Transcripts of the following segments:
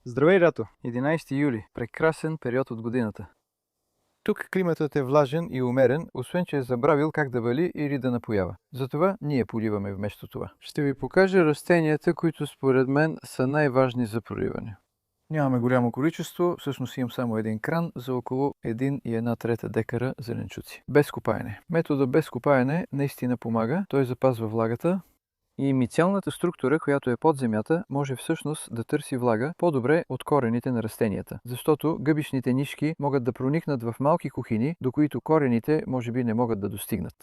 Здравей, Рато! 11 юли. Прекрасен период от годината. Тук климатът е влажен и умерен, освен че е забравил как да вали или да напоява. Затова ние поливаме вместо това. Ще ви покажа растенията, които според мен са най-важни за поливане. Нямаме голямо количество, всъщност имам само един кран за около 1,1 декара зеленчуци. Без копаене. Метода без копаене наистина помага, той запазва влагата, и имициалната структура, която е под земята, може всъщност да търси влага по-добре от корените на растенията, защото гъбичните нишки могат да проникнат в малки кухини, до които корените може би не могат да достигнат.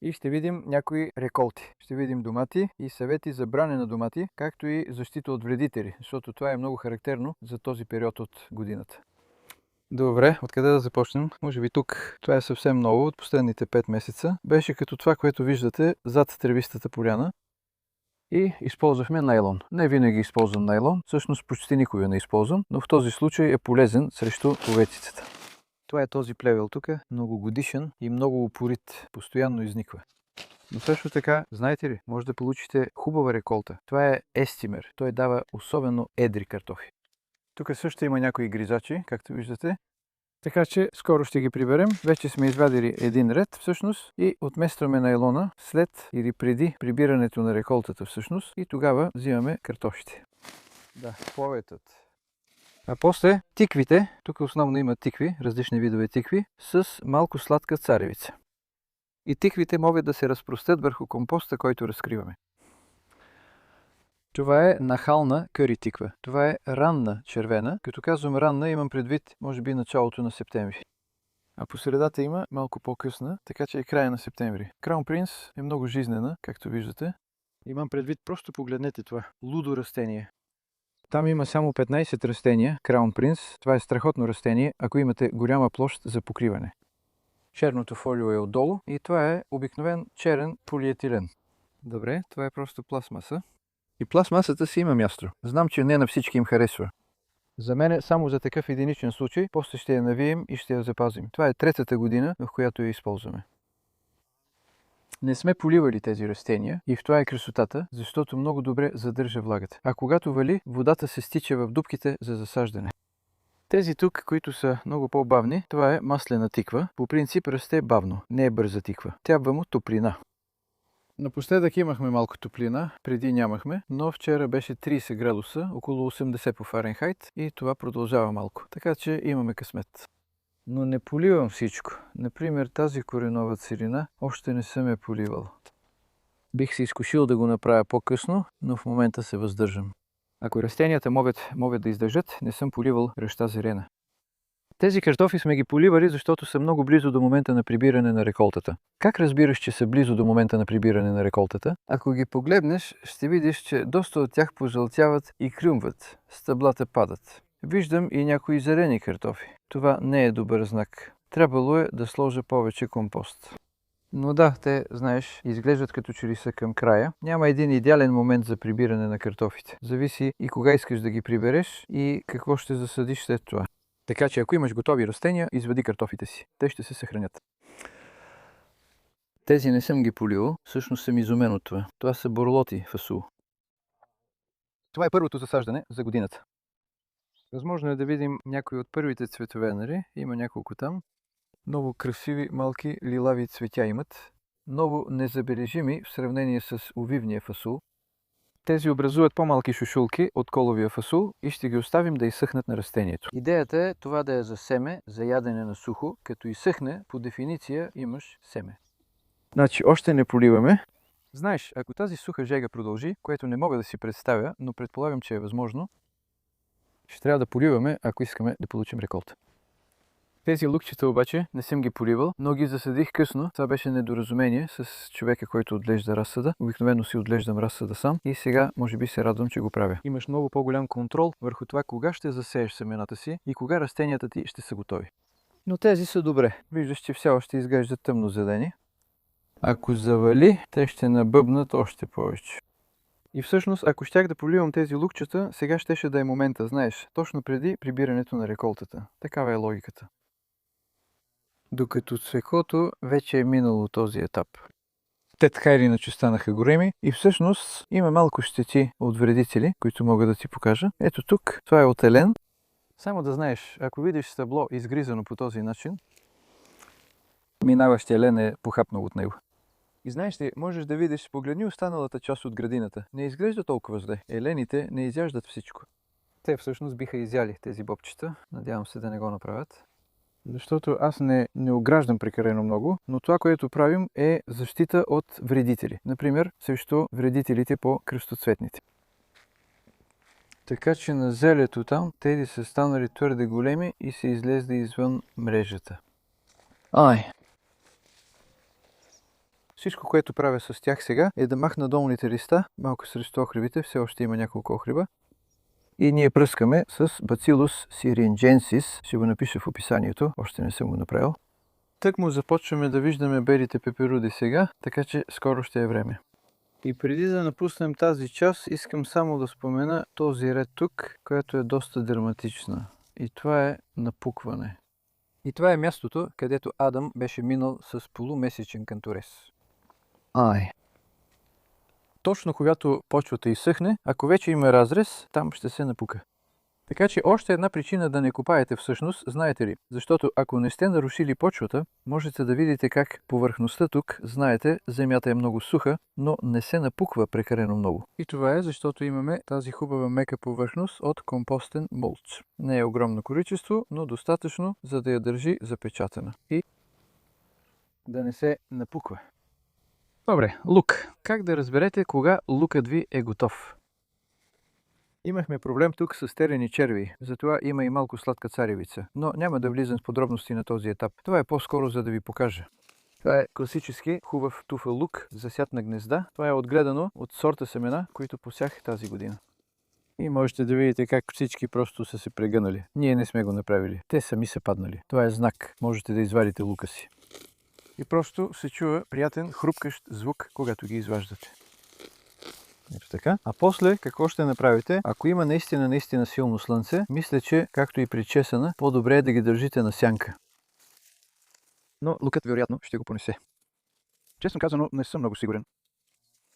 И ще видим някои реколти. Ще видим домати и съвети за бране на домати, както и защита от вредители, защото това е много характерно за този период от годината. Добре, откъде да започнем? Може би тук. Това е съвсем ново от последните 5 месеца. Беше като това, което виждате зад тревистата поляна. И използвахме найлон. Не винаги използвам найлон, всъщност почти никога не използвам, но в този случай е полезен срещу повецицата. Това е този плевел тук, многогодишен и много упорит, постоянно изниква. Но също така, знаете ли, може да получите хубава реколта. Това е естимер, той дава особено едри картофи. Тук също има някои гризачи, както виждате. Така че скоро ще ги приберем. Вече сме извадили един ред всъщност и отместваме найлона след или преди прибирането на реколтата всъщност и тогава взимаме картофите. Да, поветът. А после тиквите, тук основно има тикви, различни видове тикви, с малко сладка царевица. И тиквите могат да се разпростят върху компоста, който разкриваме. Това е нахална къри тиква. Това е ранна червена. Като казвам ранна, имам предвид, може би, началото на септември. А по средата има малко по-късна, така че е края на септември. Краун Принс е много жизнена, както виждате. Имам предвид, просто погледнете това. Лудо растение. Там има само 15 растения, Краун Принс. Това е страхотно растение, ако имате голяма площ за покриване. Черното фолио е отдолу и това е обикновен черен полиетилен. Добре, това е просто пластмаса. И пластмасата си има място. Знам, че не на всички им харесва. За мен само за такъв единичен случай, после ще я навием и ще я запазим. Това е третата година, в която я използваме. Не сме поливали тези растения и в това е красотата, защото много добре задържа влагата. А когато вали, водата се стича в дупките за засаждане. Тези тук, които са много по-бавни, това е маслена тиква. По принцип расте бавно, не е бърза тиква. Трябва му топлина. Напоследък имахме малко топлина, преди нямахме, но вчера беше 30 градуса, около 80 по Фаренхайт и това продължава малко. Така че имаме късмет. Но не поливам всичко. Например, тази коренова целина още не съм я поливал. Бих се изкушил да го направя по-късно, но в момента се въздържам. Ако растенията могат да издържат, не съм поливал ръща зелена. Тези картофи сме ги поливали, защото са много близо до момента на прибиране на реколтата. Как разбираш, че са близо до момента на прибиране на реколтата? Ако ги погледнеш, ще видиш, че доста от тях пожълтяват и крюмват, стъблата падат. Виждам и някои зелени картофи. Това не е добър знак. Трябвало е да сложа повече компост. Но да, те, знаеш, изглеждат като че ли са към края. Няма един идеален момент за прибиране на картофите. Зависи и кога искаш да ги прибереш и какво ще засадиш след това. Така че ако имаш готови растения, извади картофите си. Те ще се съхранят. Тези не съм ги полил, всъщност съм изумен от това. Това са борлоти фасул. Това е първото засаждане за годината. Възможно е да видим някои от първите цветове, нали? Има няколко там. Много красиви малки лилави цветя имат. Много незабележими в сравнение с овивния фасул. Тези образуват по-малки шушулки от коловия фасул и ще ги оставим да изсъхнат на растението. Идеята е това да е за семе, за ядене на сухо. Като изсъхне, по дефиниция имаш семе. Значи още не поливаме. Знаеш, ако тази суха жега продължи, което не мога да си представя, но предполагам, че е възможно, ще трябва да поливаме, ако искаме да получим реколта. Тези лукчета обаче не съм ги поливал, но ги засадих късно. Това беше недоразумение с човека, който отглежда разсада. Обикновено си отглеждам разсада сам и сега може би се радвам, че го правя. Имаш много по-голям контрол върху това кога ще засееш семената си и кога растенията ти ще са готови. Но тези са добре. Виждаш, че все още изглеждат тъмнозелени. Ако завали, те ще набъбнат още повече. И всъщност, ако щях да поливам тези лукчета, сега щеше да е момента, знаеш, точно преди прибирането на реколтата. Такава е логиката. Докато цвекото вече е минало този етап. Те така или иначе станаха големи и всъщност има малко щети от вредители, които мога да ти покажа. Ето тук, това е от елен. Само да знаеш, ако видиш стъбло изгризано по този начин, минаващия елен е похапнал от него. И знаеш ли, можеш да видиш, погледни останалата част от градината. Не изглежда толкова зле. Елените не изяждат всичко. Те всъщност биха изяли тези бобчета. Надявам се да не го направят. Защото аз не ограждам прекалено много, но това, което правим е защита от вредители. Например, срещу вредителите по кръстоцветните. Така че на зелето там, тези са станали твърде големи и са излезли извън мрежата. Всичко, което правя с тях сега, е да махна долните листа, малко срещу охрибите, все още има няколко охриба. И ние пръскаме с Bacillus syringensis, ще го напиша в описанието, още не съм го направил. Тък му започваме да виждаме белите пеперуди сега, така че скоро ще е време. И преди да напуснем тази част, искам само да спомена този ред тук, която е доста драматична. И това е напукване. И това е мястото, където Адам беше минал с полумесечен канторез. Точно когато почвата изсъхне, ако вече има разрез, там ще се напука. Така че още една причина да не копаете всъщност, знаете ли? Защото ако не сте нарушили почвата, можете да видите как повърхността тук, знаете, земята е много суха, но не се напуква прекалено много. И това е защото имаме тази хубава мека повърхност от компостен мулч. Не е огромно количество, но достатъчно, за да я държи запечатана. И да не се напуква. Добре, лук. Как да разберете кога лукът ви е готов? Имахме проблем тук с терени черви, затова има и малко сладка царевица, но няма да влизам в подробности на този етап. Това е по-скоро за да ви покажа. Това е класически хубав туфа лук, засят на гнезда. Това е отгледано от сорта семена, които посях тази година. И можете да видите как всички просто са се прегънали. Ние не сме го направили. Те сами са паднали. Това е знак. Можете да извадите лука си. И просто се чува приятен хрупкащ звук, когато ги изваждате. Ето така. А после какво ще направите? Ако има наистина силно слънце, мисля, че, както и при чесъна, по-добре е да ги държите на сянка. Но лукът вероятно ще го понесе. Честно казано, не съм много сигурен.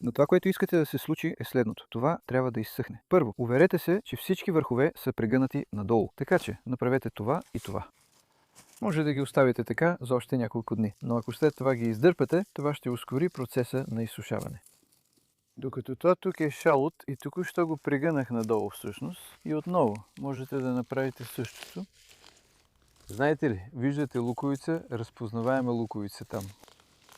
Но това, което искате да се случи, е следното. Това трябва да изсъхне. Първо, уверете се, че всички върхове са прегънати надолу. Така че направете това и това. Може да ги оставите така за още няколко дни. Но ако след това ги издърпате, това ще ускори процеса на изсушаване. Докато това тук е шалот и току-що го прегънах надолу всъщност. И отново можете да направите същото. Знаете ли, виждате луковица, разпознаваема луковица там.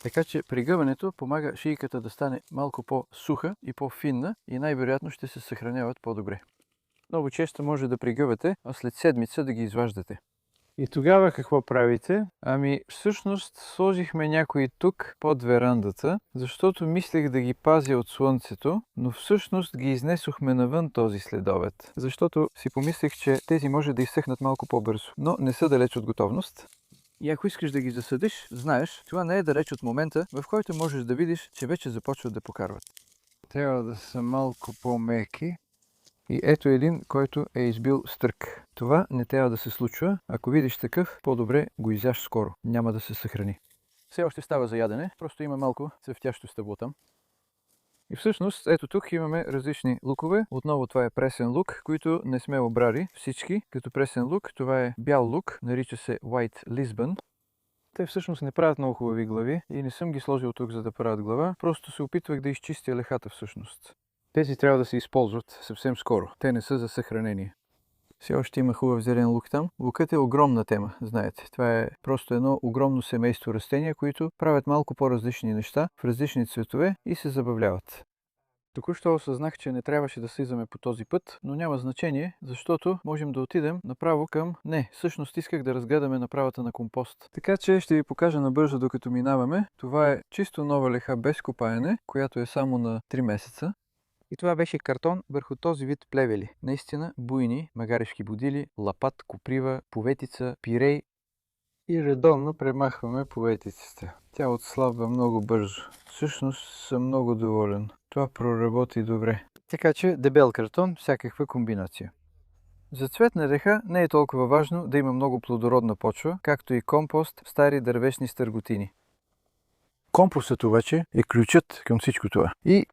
Така че прегъването помага шийката да стане малко по-суха и по-финна и най-вероятно ще се съхраняват по-добре. Много често може да прегъвате, а след седмица да ги изваждате. И тогава какво правите? Ами всъщност сложихме някои тук под верандата, защото мислех да ги пазя от слънцето, но всъщност ги изнесохме навън този следобед. Защото си помислех, че тези може да изсъхнат малко по-бързо, но не са далеч от готовност. И ако искаш да ги засадиш, знаеш, това не е далеч от момента, в който можеш да видиш, че вече започват да покарват. Трябва да са малко по-меки. И ето един, който е избил стърк. Това не трябва да се случва. Ако видиш такъв, по-добре го изяж скоро. Няма да се съхрани. Все още става за ядене, просто има малко цъфтящо стъбло там. И всъщност, ето тук имаме различни лукове. Отново това е пресен лук, които не сме обрали всички. Като пресен лук, това е бял лук, нарича се White Lisbon. Те всъщност не правят много хубави глави и не съм ги сложил тук, за да правят глава. Просто се опитвах да изчистя лехата всъщност. Тези трябва да се използват съвсем скоро. Те не са за съхранение. Все още има хубав зелен лук там. Лукът е огромна тема, знаете. Това е просто едно огромно семейство растения, които правят малко по-различни неща в различни цветове и се забавляват. Току-що осъзнах, че не трябваше да слизаме по този път, но няма значение, защото можем да отидем направо към... Не, всъщност исках да разгледаме направата на компост. Така че ще ви покажа набързо докато минаваме. Това е чисто нова леха без копаене, която е само на 3 месеца. И това беше картон върху този вид плевели. Наистина буйни, магарешки будили, лапат, коприва, поветица, пирей. И редовно премахваме поветицата. Тя отслабва много бързо. Всъщност съм много доволен. Това проработи добре. Така че дебел картон, всякаква комбинация. За цветна реха не е толкова важно да има много плодородна почва, както и компост в стари дървешни стърготини. Компостът обаче е ключът към всичко това. И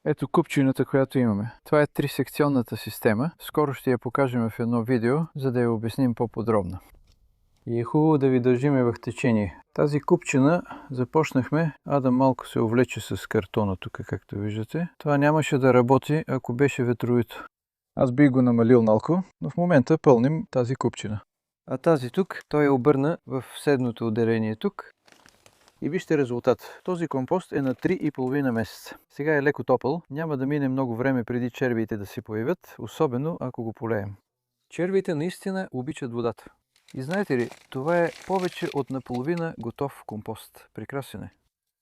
ето купчината, която имаме. Това е трисекционната система. Скоро ще я покажем в едно видео, за да я обясним по-подробно. И е хубаво да ви държиме в течение. Тази купчина започнахме, Адам малко се увлече с картона тук, както виждате. Това нямаше да работи, ако беше ветровито. Аз бих го намалил малко, но в момента пълним тази купчина. А тази тук, той я обърна в седното отделение тук. И вижте резултат. Този компост е на 3,5 месеца. Сега е леко топъл. Няма да мине много време преди червиите да се появят, особено ако го полеем. Червиите наистина обичат водата. И знаете ли, това е повече от наполовина готов компост. Прекрасен е.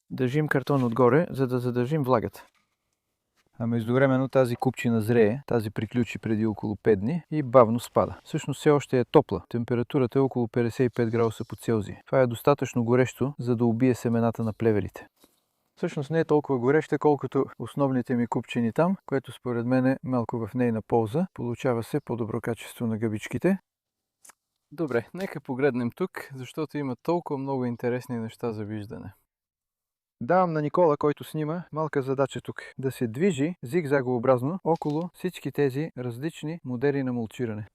Държим картон отгоре, за да задържим влагата. А междувременно тази купчина зрее, тази приключи преди около 5 дни и бавно спада. Всъщност все още е топла. Температурата е около 55 градуса по Целзий. Това е достатъчно горещо, за да убие семената на плевелите. Всъщност не е толкова гореща, колкото основните ми купчини там, което според мен е малко в нейна полза. Получава се по-добро качество на гъбичките. Добре, нека погледнем тук, защото има толкова много интересни неща за виждане. Давам на Никола, който снима, малка задача тук. Да се движи зигзагообразно около всички тези различни модели на мулчиране.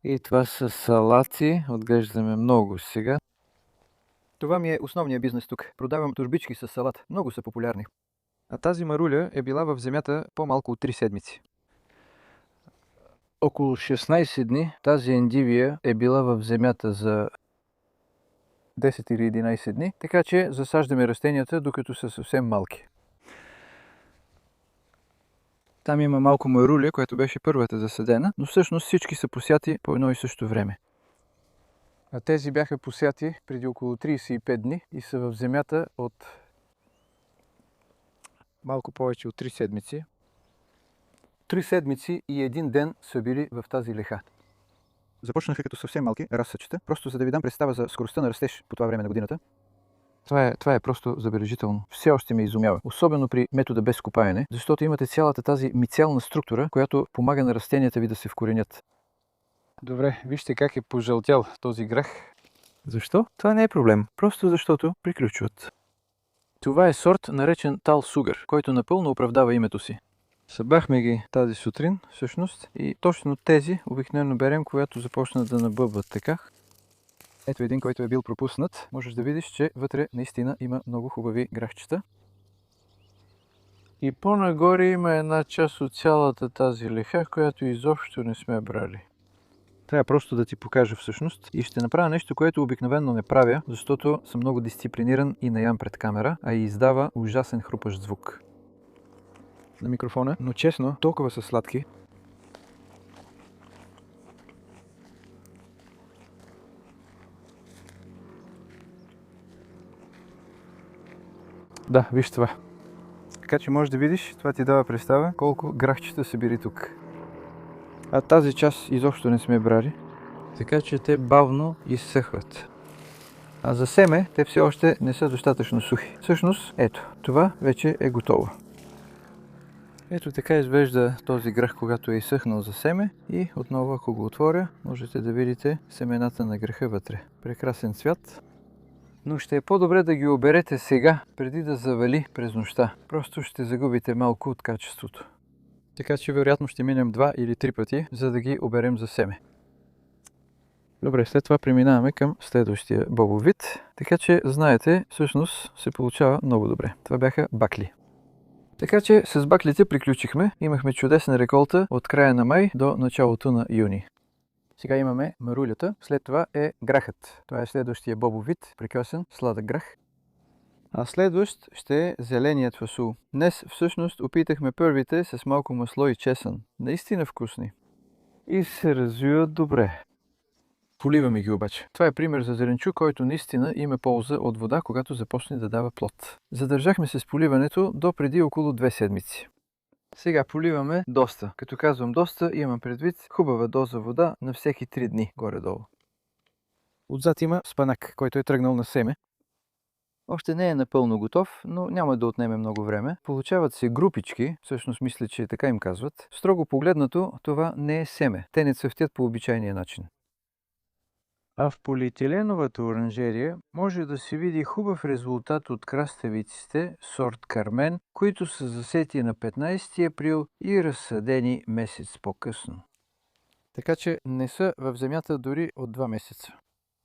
И това са салати. Отглеждаме много сега. Това ми е основният бизнес тук. Продавам турбички с салат. Много са популярни. А тази маруля е била в земята по-малко от 3 седмици. Около 16 дни тази ендивия е била в земята за 10 или 11 дни, така че засаждаме растенията, докато са съвсем малки. Там има малко маруля, която беше първата засадена, но всъщност всички са посяти по едно и също време. А тези бяха посяти преди около 35 дни и са в земята от малко повече от 3 седмици. 3 седмици и 1 ден са били в тази леха. Започнаха като съвсем малки разсъчета, просто за да ви дам представа за скоростта на растеж по това време на годината. Това е просто забележително. Все още ме изумява. Особено при метода без копаене, защото имате цялата тази мицелна структура, която помага на растенията ви да се вкоренят. Добре, вижте как е пожълтял този грах. Защо? Това не е проблем. Просто защото приключват. Това е сорт наречен Тал Сугър, който напълно оправдава името си. Събрахме ги тази сутрин, всъщност, и точно тези обикновено берем, когато започнат да набъбват така. Ето един, който е бил пропуснат. Можеш да видиш, че вътре наистина има много хубави грахчета. И по-нагоре има една част от цялата тази леха, която изобщо не сме брали. Трябва просто да ти покажа всъщност и ще направя нещо, което обикновено не правя, защото съм много дисциплиниран и не ям пред камера, а и издава ужасен хрупащ звук на микрофона, но честно, толкова са сладки. Да, виж това. Така че можеш да видиш, това ти дава представа колко грахчета са били тук. А тази част изобщо не сме брали, така че те бавно изсъхват. А за семе те все още не са достатъчно сухи. Всъщност, ето, това вече е готово. Ето така изглежда този грах, когато е изсъхнал за семе и отново, ако го отворя, можете да видите семената на граха вътре. Прекрасен цвят. Но ще е по-добре да ги оберете сега, преди да завали през нощта. Просто ще загубите малко от качеството. Така че вероятно ще минем 2 или 3 пъти, за да ги оберем за семе. Добре, след това преминаваме към следващия бобовид. Така че, знаете, всъщност се получава много добре. Това бяха бакли. Така че с баклите приключихме. Имахме чудесна реколта от края на май до началото на юни. Сега имаме марулята, след това е грахът. Това е следващия бобовид, прекрасен, сладък грах. А следващ ще е зеленият фасул. Днес всъщност опитахме първите с малко масло и чесън. Наистина вкусни. И се развиват добре. Поливаме ги обаче. Това е пример за зеленчук, който наистина има полза от вода, когато започне да дава плод. Задържахме се с поливането до преди около 2 седмици. Сега поливаме доста. Като казвам доста, имам предвид хубава доза вода на всеки 3 дни горе-долу. Отзад има спанак, който е тръгнал на семе. Още не е напълно готов, но няма да отнеме много време. Получават се групички, всъщност мисля, че така им казват. Строго погледнато, това не е семе. Те не цъфтят по обичайния начин. А в полиетиленовата оранжерия може да се види хубав резултат от краставиците сорт Кармен, които са засети на 15 април и разсадени месец по-късно. Така че не са в земята дори от 2 месеца.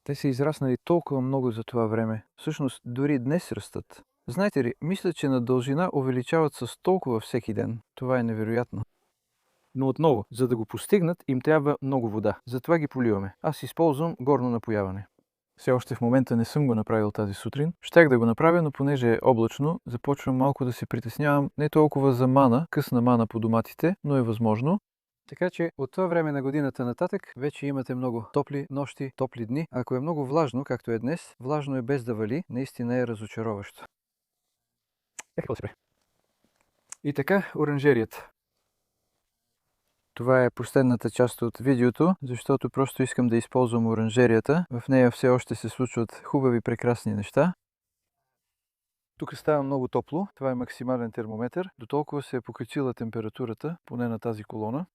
Те са израснали толкова много за това време. Всъщност дори днес растат. Знаете ли, мисля, че на дължина увеличават с толкова всеки ден. Това е невероятно. Но отново, за да го постигнат, им трябва много вода. Затова ги поливаме. Аз използвам горно напояване. Все още в момента не съм го направил тази сутрин. Щях да го направя, но понеже е облачно, започвам малко да се притеснявам не толкова за мана, късна мана по доматите, но е възможно. Така че от това време на годината нататък вече имате много топли нощи, топли дни. Ако е много влажно, както е днес, влажно е без да вали, наистина е разочароващо. И така, оранжерията. Това е последната част от видеото, защото просто искам да използвам оранжерията. В нея все още се случват хубави, прекрасни неща. Тук става много топло. Това е максимален термометър. До толкова се е покачила температурата, поне на тази колона.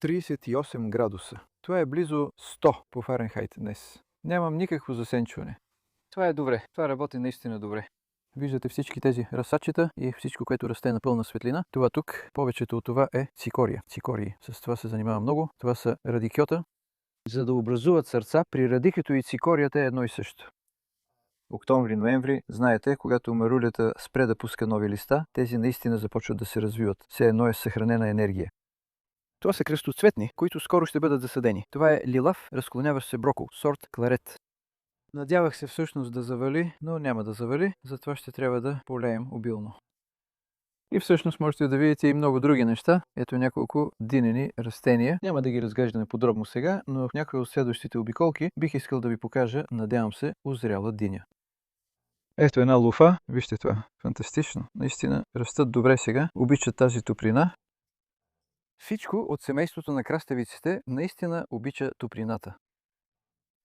38 градуса. Това е близо 100 по Фаренхайт днес. Нямам никакво засенчване. Това е добре. Това работи наистина добре. Виждате всички тези разсадчета и всичко, което расте на пълна светлина. Това тук, повечето от това е цикория. Цикории. С това се занимава много. Това са радикьота. За да образуват сърца, при радикето и цикорията е едно и също. Октомври-ноември, знаете, когато марулята спре да пуска нови листа, тези наистина започват да се развиват. Все едно е съхранена енергия. Това са кръстоцветни, които скоро ще бъдат засадени. Това е лилав, разклоняващ се брокол, сорт кларет. Надявах се всъщност да завали, но няма да завали, затова ще трябва да полеем обилно. И всъщност можете да видите и много други неща. Ето няколко динени растения. Няма да ги разглеждаме подробно сега, но в някои от следващите обиколки бих искал да ви покажа, надявам се, озряла диня. Ето една луфа. Вижте това. Фантастично. Наистина растат добре сега. Обичат тази топлина. Всичко от семейството на краставиците наистина обича топлината.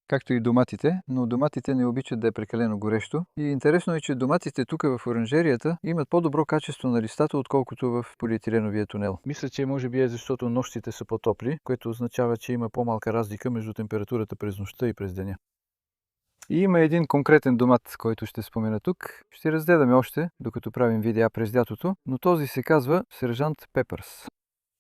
Както и доматите, но доматите не обичат да е прекалено горещо. И интересно е, че доматите тук в оранжерията имат по-добро качество на листата, отколкото в полиетиленовия тунел. Мисля, че може би е защото нощите са по-топли, което означава, че има по-малка разлика между температурата през нощта и през деня. И има един конкретен домат, който ще спомена тук. Ще разгледаме още, докато правим видеа през лятото, но този се казва Сержант Пепърс.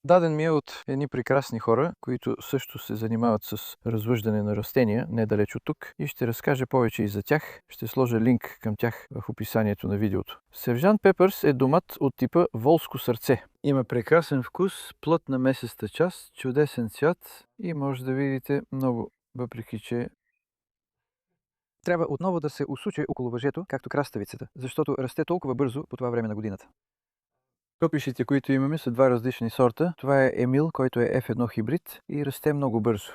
Даден ми е от едни прекрасни хора, които също се занимават с развъждане на растения, недалеч от тук, и ще разкажа повече и за тях. Ще сложа линк към тях в описанието на видеото. Сержант Пепърс е домат от типа волско сърце. Има прекрасен вкус, плътна месеста част, чудесен цвят и може да видите много, въпреки че трябва отново да се усуче около въжето, както краставицата, защото расте толкова бързо по това време на годината. Копишите, които имаме, са два различни сорта. Това е Емил, който е F1 хибрид и расте много бързо.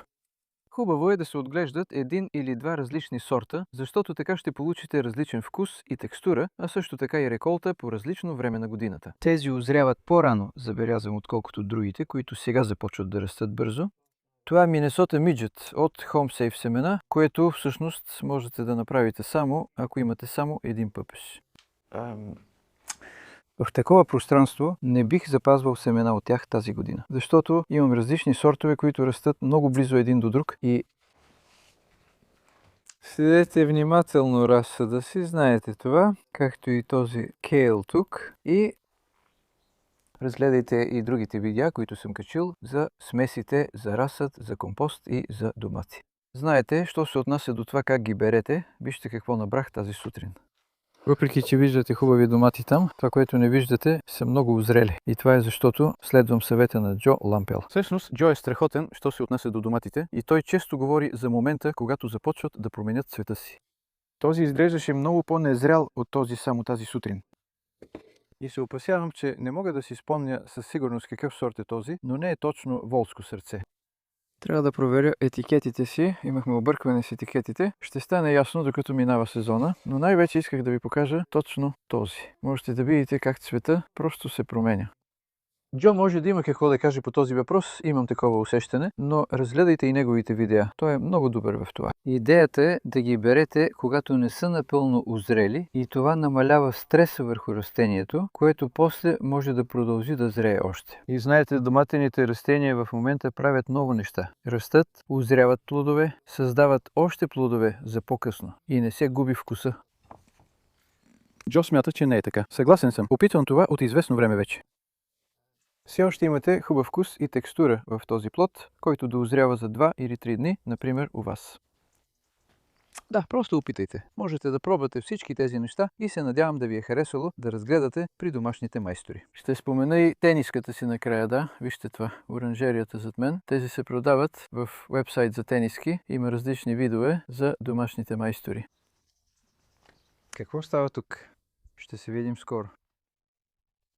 Хубаво е да се отглеждат един или два различни сорта, защото така ще получите различен вкус и текстура, а също така и реколта по различно време на годината. Тези озряват по-рано, забелязвам, отколкото другите, които сега започват да растат бързо. Това е Minnesota Midget от HomeSafe семена, което всъщност можете да направите само, ако имате само един пъпеш. В такова пространство не бих запазвал семена от тях тази година, защото имам различни сортове, които растат много близо един до друг и следете внимателно разсъда си, знаете това, както и този кейл тук, и разгледайте и другите видеа, които съм качил за смесите за разсъд, за компост и за домати. Знаете, що се отнася до това как ги берете, вижте какво набрах тази сутрин. Въпреки че виждате хубави домати там, това, което не виждате, са много озрели. И това е защото следвам съвета на Джо Лампел. Всъщност, Джо е страхотен, що се отнася до доматите, и той често говори за момента, когато започват да променят цвета си. Този изглеждаше много по-незрял от този само тази сутрин. И се опасявам, че не мога да си спомня със сигурност какъв сорт е този, но не е точно волско сърце. Трябва да проверя етикетите си. Имахме объркване с етикетите. Ще стане ясно, докато минава сезона, но най-вече исках да ви покажа точно този. Можете да видите как цвета просто се променя. Джо може да има какво да каже по този въпрос, имам такова усещане, но разгледайте и неговите видеа. Той е много добър в това. Идеята е да ги берете, когато не са напълно озрели и това намалява стреса върху растението, което после може да продължи да зрее още. И знаете, доматените растения в момента правят много неща. Растат, озряват плодове, създават още плодове за по-късно и не се губи вкуса. Джо смята, че не е така. Съгласен съм. Опитвам това от известно време вече. Все още имате хубав вкус и текстура в този плод, който да озрява за 2 или 3 дни, например у вас. Да, просто опитайте. Можете да пробвате всички тези неща и се надявам да ви е харесало да разгледате при домашните майстори. Ще спомена и тениската си накрая, да. Вижте това, оранжерията зад мен. Тези се продават в вебсайт за тениски. Има различни видове за домашните майстори. Какво става тук? Ще се видим скоро.